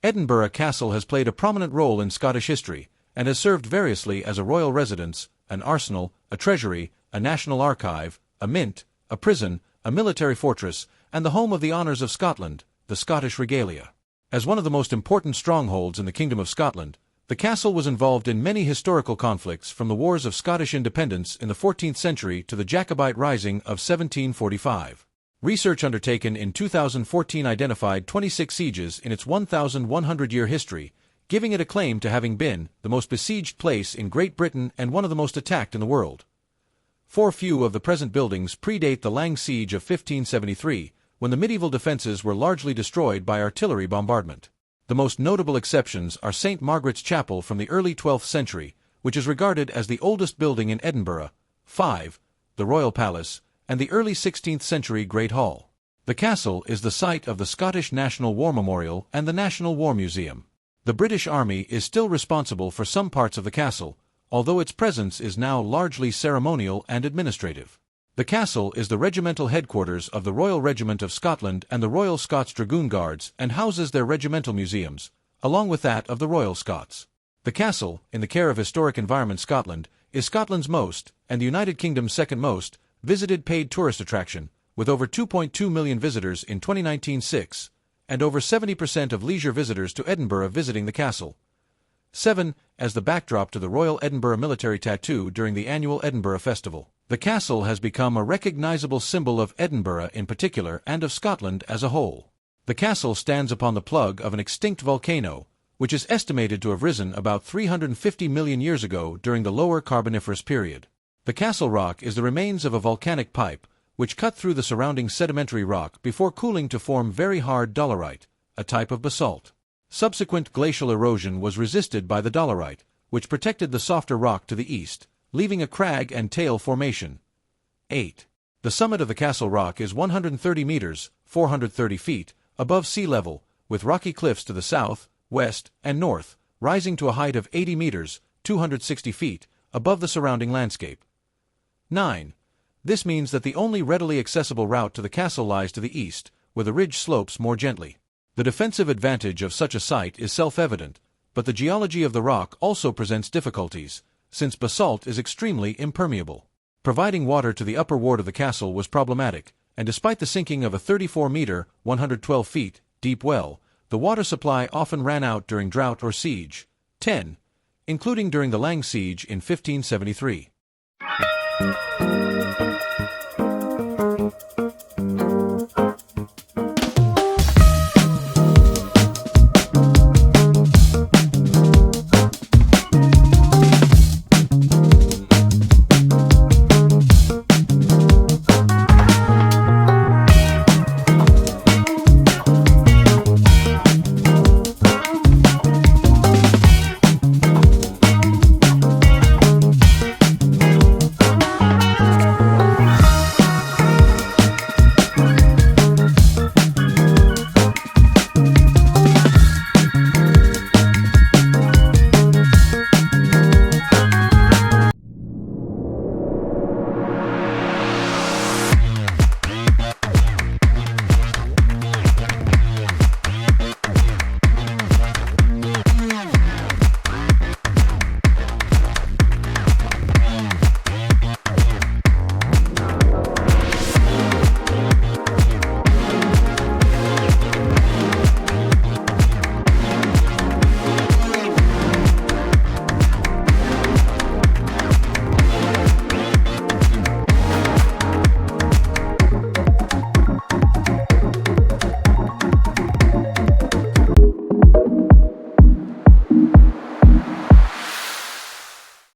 Edinburgh Castle has played a prominent role in Scottish history, and has served variously as a royal residence, an arsenal, a treasury, a national archive, a mint, a prison, a military fortress, and the home of the honours of Scotland, the Scottish regalia. As one of the most important strongholds in the Kingdom of Scotland, the castle was involved in many historical conflicts from the Wars of Scottish Independence in the 14th century to the Jacobite Rising of 1745. Research undertaken in 2014 identified 26 sieges in its 1,100-year history, giving it a claim to having been the most besieged place in Great Britain and one of the most attacked in the world. Few of the present buildings predate the Lang Siege of 1573, when the medieval defences were largely destroyed by artillery bombardment. The most notable exceptions are St. Margaret's Chapel from the early 12th century, which is regarded as the oldest building in Edinburgh, the Royal Palace, and the early 16th century Great Hall. The castle is the site of the Scottish National War Memorial and the National War Museum. The British Army is still responsible for some parts of the castle, although its presence is now largely ceremonial and administrative. The castle is the regimental headquarters of the Royal Regiment of Scotland and the Royal Scots Dragoon Guards and houses their regimental museums, along with that of the Royal Scots. The castle, in the care of Historic Environment Scotland, is Scotland's most, and the United Kingdom's second most, visited paid tourist attraction, with over 2.2 million visitors in 2019-6, and over 70% of leisure visitors to Edinburgh visiting the castle. 7. As the backdrop to the Royal Edinburgh Military Tattoo during the annual Edinburgh Festival. The castle has become a recognizable symbol of Edinburgh in particular and of Scotland as a whole. The castle stands upon the plug of an extinct volcano, which is estimated to have risen about 350 million years ago during the Lower Carboniferous period. The castle rock is the remains of a volcanic pipe, which cut through the surrounding sedimentary rock before cooling to form very hard dolerite, a type of basalt. Subsequent glacial erosion was resisted by the dolerite, which protected the softer rock to the east, leaving a crag and tail formation. 8. The summit of the castle rock is 130 meters, 430 feet, above sea level, with rocky cliffs to the south, west, and north, rising to a height of 80 meters, 260 feet, above the surrounding landscape. 9. This means that the only readily accessible route to the castle lies to the east, where the ridge slopes more gently. The defensive advantage of such a site is self-evident, but the geology of the rock also presents difficulties, since basalt is extremely impermeable. Providing water to the upper ward of the castle was problematic, and despite the sinking of a 34-meter, 112 feet, deep well, the water supply often ran out during drought or siege. 10. Including during the Lang Siege in 1573.